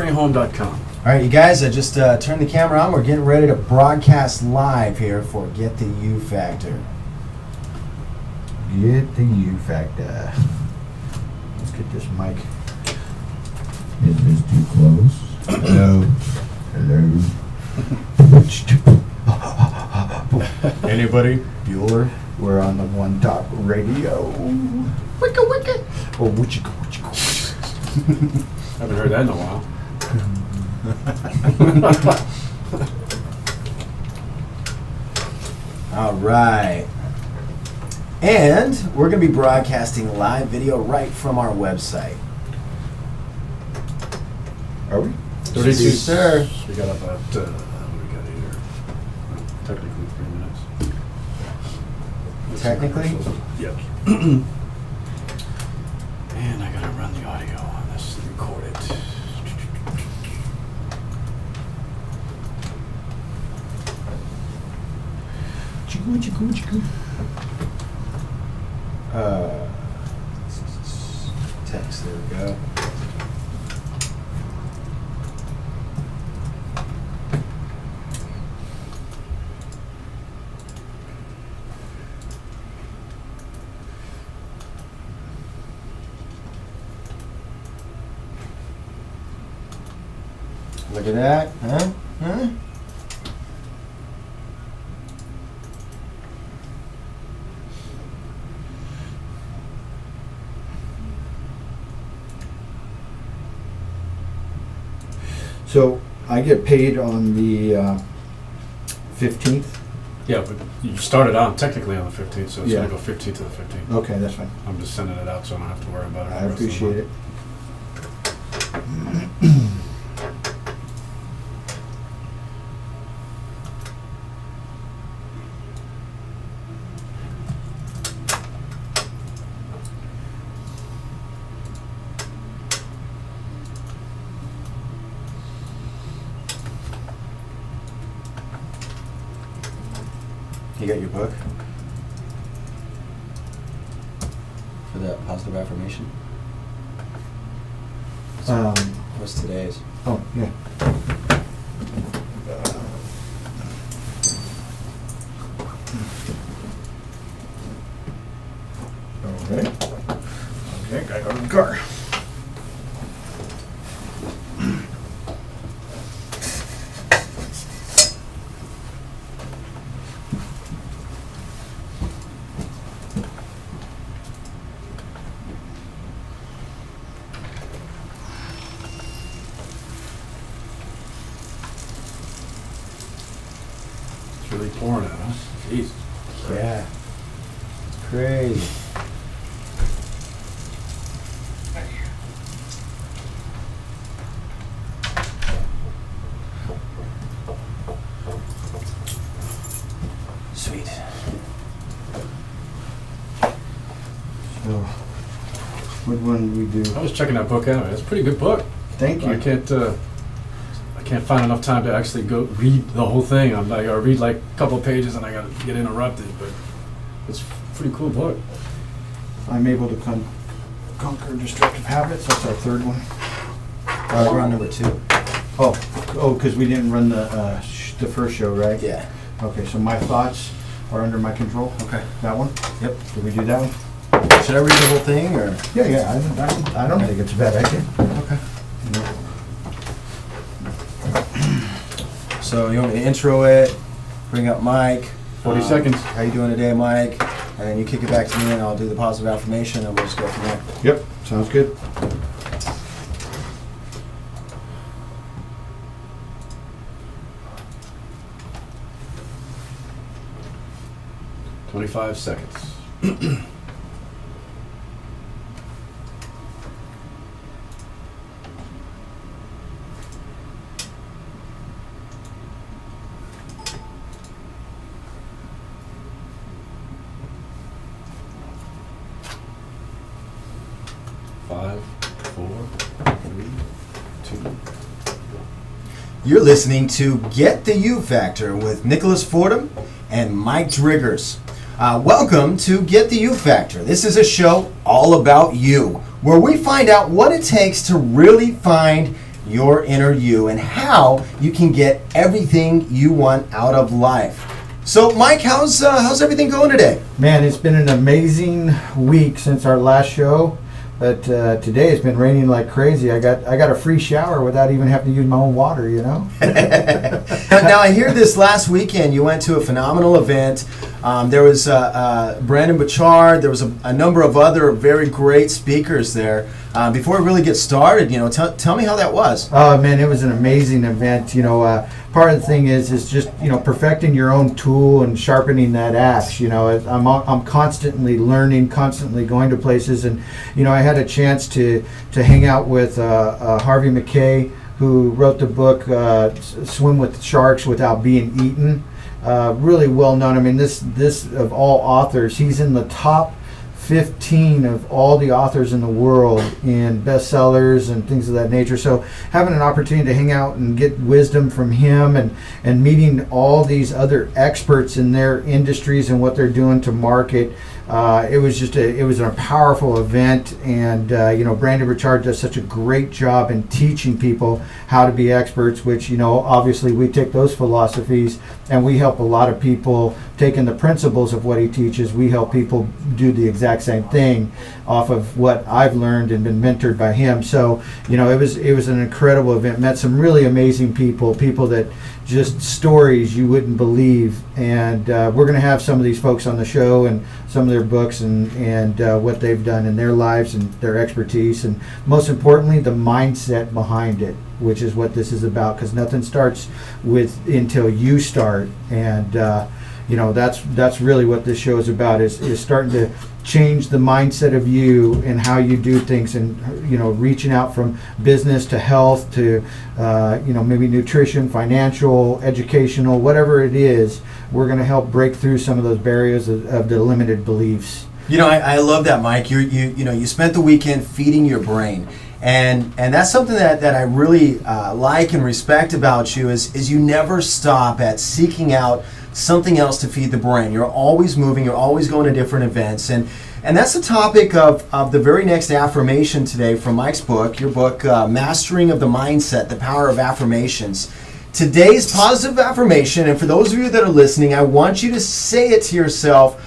getfreehome.com. All right, you guys, I just turned the camera on. We're getting ready to broadcast live here for Get the You Factor. Get the You Factor. Let's get this mic. Is this too close? Hello. Hello. Anybody? Bueller? We're on the One Talk Radio. Wicka wicka. Oh, wicka wicka. Haven't heard that in a while. All right. And we're going to be broadcasting live video right from our website. Are we? 32, sir. We got about, what do we got here? Technically 3 minutes. Technically? Yep. And I got to run the audio on this and record it. Chiku, chiku, chiku. Text, there we go. Look at that, huh? Huh? So I get paid on the 15th. Yeah, but you started on technically on the 15th, so it's Yeah. going to go 15th to the 15th. Okay, that's fine. I'm just sending it out so I don't have to worry about it. I appreciate it. You got your book? For that positive affirmation? What's today's? Oh, yeah. Okay. Okay, gotta go to the car. It's really pouring out, huh? Jeez. Yeah. It's crazy. Sweet. So, what one we do? I was checking that book out. It's a pretty good book. Thank you. I can't find enough time to actually go read the whole thing. I read like a couple of pages and I got to get interrupted, but it's a pretty cool book. I'm able to conquer destructive habits. That's our third one. We're on number 2. Oh, because we didn't run the first show, right? Yeah. Okay, so my thoughts are under my control. Okay. That one? Yep. Did we do that one? Should I read the whole thing, or? Yeah. I don't think it's a bad idea. Okay. So you want me to intro it, bring up Mike. 40 seconds. How you doing today, Mike? And then you kick it back to me and I'll do the positive affirmation and we'll just go from there. Yep, sounds good. $25 seconds. Five, four, three, two. You're listening to Get the You Factor with Nicholas Fordham and Mike Driggers. Welcome to Get the You Factor. This is a show all about you, where we find out what it takes to really find your inner you and how you can get everything you want out of life. So, Mike, how's everything going today? Man, it's been an amazing week since our last show. But today it's been raining like crazy. I got a free shower without even having to use my own water, you know? Now, I hear this last weekend you went to a phenomenal event. There was Brandon Bouchard. There was a number of other very great speakers there. Before we really get started, tell me how that was. Oh, man, it was an amazing event. Part of the thing is just, perfecting your own tool and sharpening that axe. I'm constantly learning, constantly going to places. And, I had a chance to hang out with Harvey McKay, who wrote the book Swim with Sharks Without Being Eaten. Really well known. I mean, this of all authors, he's in the top 15 of all the authors in the world in bestsellers and things of that nature. So having an opportunity to hang out and get wisdom from him and meeting all these other experts in their industries and what they're doing to market, it was a powerful event. And Brandon Richard does such a great job in teaching people how to be experts, which obviously we take those philosophies and we help a lot of people. Taking the principles of what he teaches, we help people do the exact same thing off of what I've learned and been mentored by him. So it was an incredible event. Met some really amazing people that just stories you wouldn't believe. And we're going to have some of these folks on the show and some of their books and what they've done in their lives and their expertise, and most importantly the mindset behind it, which is what this is about, because nothing starts until you start. And that's really what this show is about, is starting to change the mindset of you and how you do things, and reaching out from business to health to maybe nutrition, financial, educational, whatever it is. We're going to help break through some of those barriers of the limited beliefs. I love that, Mike. You spent the weekend feeding your brain. And that's something that I really like and respect about you is you never stop at seeking out something else to feed the brain. You're always moving. You're always going to different events. And that's the topic of the very next affirmation today from Mike's book, your book, Mastering of the Mindset, The Power of Affirmations. Today's positive affirmation, and for those of you that are listening, I want you to say it to yourself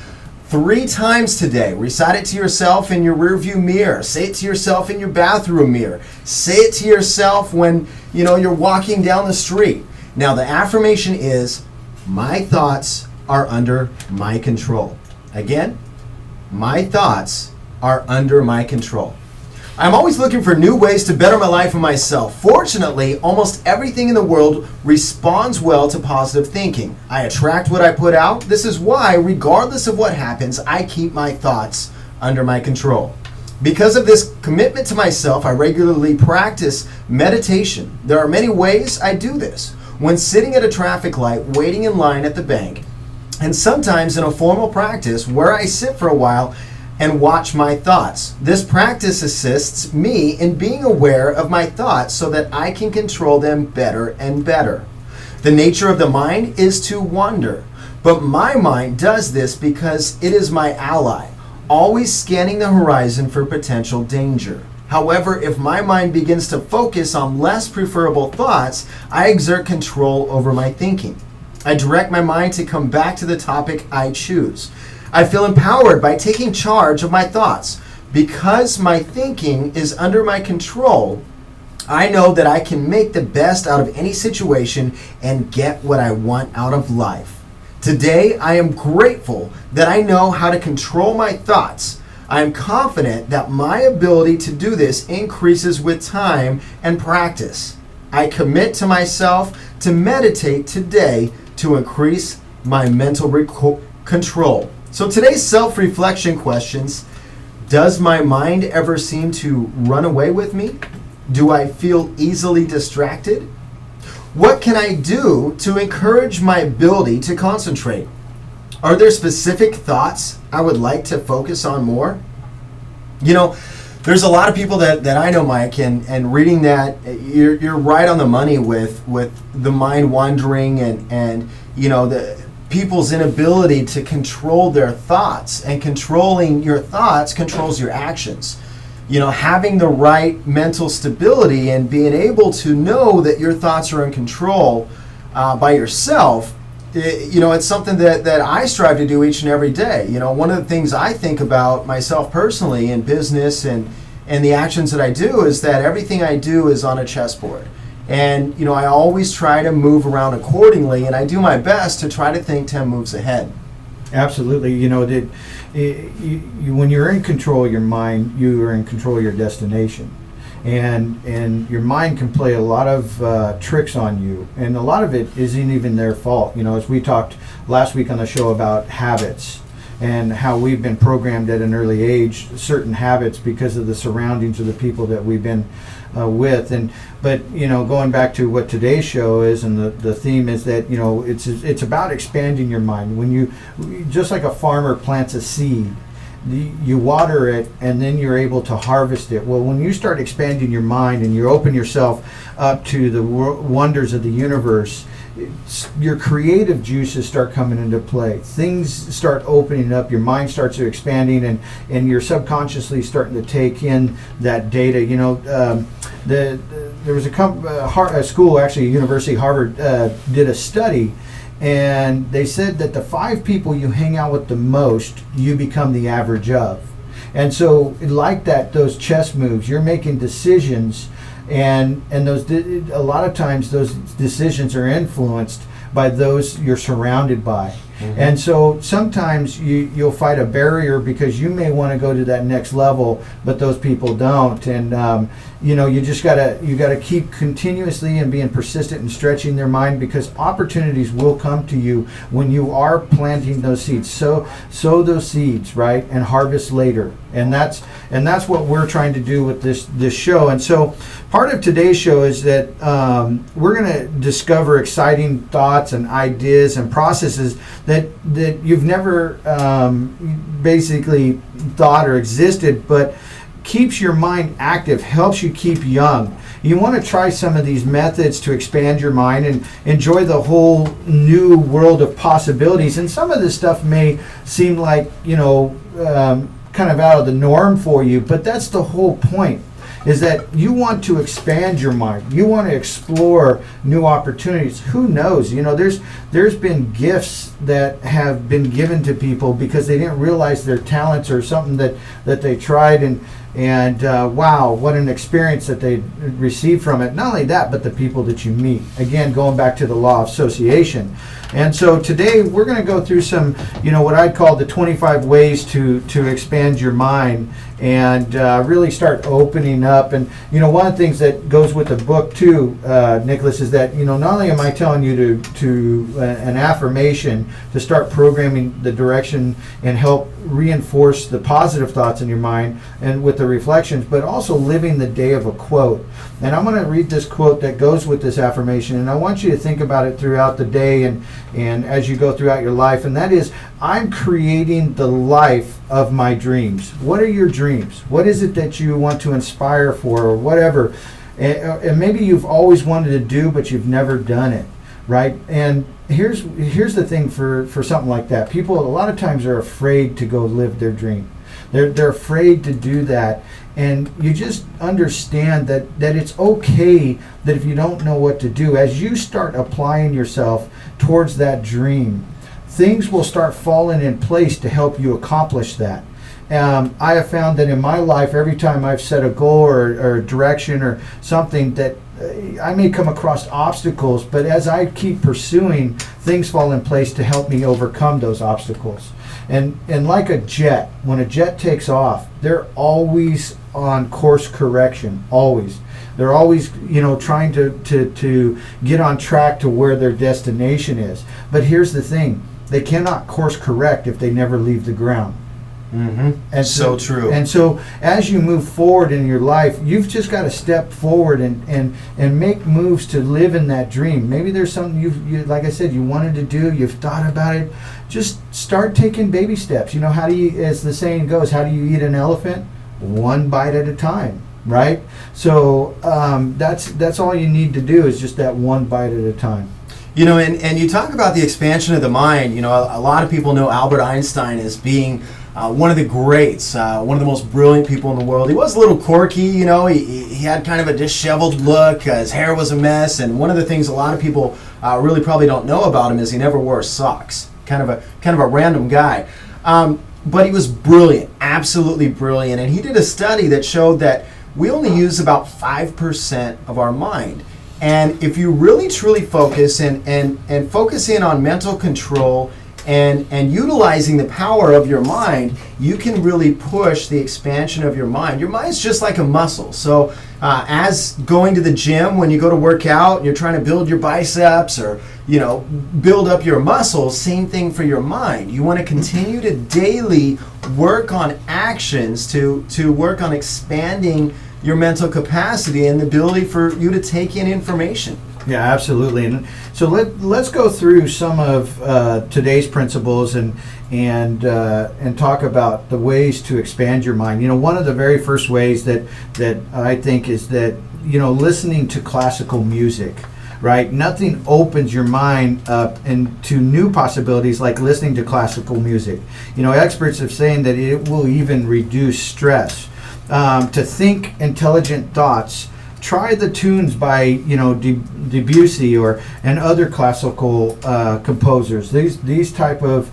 3 times today. Recite it to yourself in your rearview mirror. Say it to yourself in your bathroom mirror. Say it to yourself when you're walking down the street. Now, the affirmation is, my thoughts are under my control. Again, my thoughts are under my control. I'm always looking for new ways to better my life and myself. Fortunately, almost everything in the world responds well to positive thinking. I attract what I put out. This is why, regardless of what happens, I keep my thoughts under my control. Because of this commitment to myself, I regularly practice meditation. There are many ways I do this. When sitting at a traffic light, waiting in line at the bank, and sometimes in a formal practice where I sit for a while and watch my thoughts. This practice assists me in being aware of my thoughts so that I can control them better and better. The nature of the mind is to wander, but my mind does this because it is my ally, always scanning the horizon for potential danger. However, if my mind begins to focus on less preferable thoughts, I exert control over my thinking. I direct my mind to come back to the topic I choose. I feel empowered by taking charge of my thoughts. Because my thinking is under my control, I know that I can make the best out of any situation and get what I want out of life. Today, I am grateful that I know how to control my thoughts. I am confident that my ability to do this increases with time and practice. I commit to myself to meditate today to increase my mental control. So today's self-reflection questions: does my mind ever seem to run away with me? Do I feel easily distracted? What can I do to encourage my ability to concentrate? Are there specific thoughts I would like to focus on more? There's a lot of people that I know, Mike, and reading that, you're right on the money with the mind wandering and the people's inability to control their thoughts, and controlling your thoughts controls your actions. having the right mental stability and being able to know that your thoughts are in control by yourself, it's something that I strive to do each and every day. One of the things I think about myself personally in business and the actions that I do is that everything I do is on a chessboard. And, I always try to move around accordingly, and I do my best to try to think 10 moves ahead. Absolutely. When you're in control of your mind, you are in control of your destination. And your mind can play a lot of tricks on you, and a lot of it isn't even their fault. As we talked last week on the show about habits and how we've been programmed at an early age, certain habits because of the surroundings of the people that we've been with. But going back to what today's show is, and the theme is that it's about expanding your mind. When you, just like a farmer plants a seed, you water it and then you're able to harvest it. Well, when you start expanding your mind and you open yourself up to the wonders of the universe, your creative juices start coming into play. Things start opening up, your mind starts expanding, and you're subconsciously starting to take in that data. There was a school, actually University of Harvard, did a study, and they said that the 5 people you hang out with the most, you become the average of. And so like those chess moves, you're making decisions, and those a lot of times those decisions are influenced by those you're surrounded by. Mm-hmm. And so sometimes you'll fight a barrier because you may want to go to that next level, but those people don't. And you just gotta keep continuously and being persistent and stretching their mind, because opportunities will come to you when you are planting those seeds. Sow those seeds, right, and harvest later. And that's what we're trying to do with this show. And so part of today's show is that we're going to discover exciting thoughts and ideas and processes that you've never basically thought or existed, but keeps your mind active, helps you keep young. You want to try some of these methods to expand your mind and enjoy the whole new world of possibilities. And some of this stuff may seem like, kind of out of the norm for you, but that's the whole point, is that you want to expand your mind. You want to explore new opportunities. Who knows? There's been gifts that have been given to people because they didn't realize their talents or something that they tried, and wow, what an experience that they received from it. Not only that, but the people that you meet. Again, going back to the law of association. And so today we're going to go through some, what I'd call the 25 ways to expand your mind and really start opening up. And, one of the things that goes with the book too, Nicholas, is that, not only am I telling you to an affirmation to start programming the direction and help reinforce the positive thoughts in your mind and with the reflections, but also living the day of a quote. And I'm going to read this quote that goes with this affirmation, and I want you to think about it throughout the day and as you go throughout your life, and that is, I'm creating the life of my dreams. What are your dreams? What is it that you want to inspire for, or whatever? And maybe you've always wanted to do, but you've never done it, right? And here's the thing for something like that. People a lot of times are afraid to go live their dream. They're afraid to do that. And you just understand that it's okay that if you don't know what to do, as you start applying yourself towards that dream, things will start falling in place to help you accomplish that. I have found that in my life, every time I've set a goal or a direction or something, that I may come across obstacles, but as I keep pursuing, things fall in place to help me overcome those obstacles. And like a jet, when a jet takes off, they're always on course correction, always. They're always, trying to get on track to where their destination is. But here's the thing, they cannot course correct if they never leave the ground. Mm-hmm. And so true. And so as you move forward in your life, you've just got to step forward and make moves to live in that dream. Maybe there's something you like I said, you wanted to do, you've thought about it. Just start taking baby steps. How do you, as the saying goes, how do you eat an elephant? One bite at a time, right? So that's all you need to do, is just that one bite at a time. And you talk about the expansion of the mind. A lot of people know Albert Einstein as being one of the greats, one of the most brilliant people in the world. He was a little quirky, you know. He had kind of a disheveled look. His hair was a mess, and one of the things a lot of people really probably don't know about him is he never wore socks. Kind of a random guy. But he was brilliant, absolutely brilliant. And he did a study that showed that we only use about 5% of our mind. And if you really truly focus and focus in on mental control and utilizing the power of your mind, you can really push the expansion of your mind. Your mind's just like a muscle. So as going to the gym, when you go to work out and you're trying to build your biceps or build up your muscles, same thing for your mind. You want to continue to daily work on actions to work on expanding your mental capacity and the ability for you to take in information. Yeah, absolutely. And so let's go through some of today's principles and talk about the ways to expand your mind. One of the very first ways that I think is that listening to classical music. Right? Nothing opens your mind up into new possibilities like listening to classical music. Experts have saying that it will even reduce stress. To think intelligent thoughts, try the tunes by Debussy and other classical composers. These type of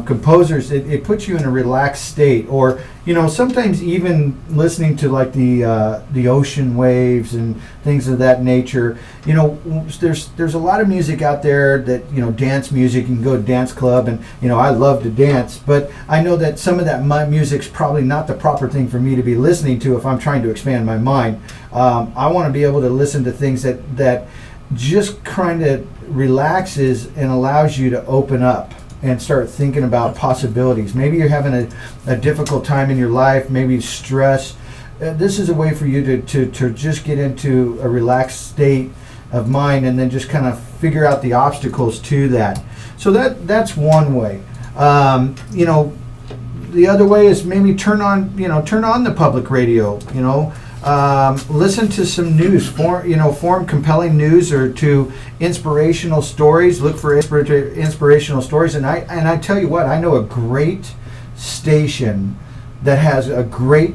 composers, it puts you in a relaxed state. Or sometimes even listening to like the ocean waves and things of that nature. There's a lot of music out there that dance music. You can go to dance club, and I love to dance, but I know that some of that music's probably not the proper thing for me to be listening to if I'm trying to expand my mind. I want to be able to listen to things that just kind of relaxes and allows you to open up and start thinking about possibilities. Maybe you're having a difficult time in your life, maybe stress. This is a way for you to just get into a relaxed state of mind and then just kind of figure out the obstacles to that. So that's one way. The other way is maybe turn on the public radio. Listen to some news, form compelling news or to inspirational stories. Look for inspirational stories, and I tell you what, I know a great station that has a great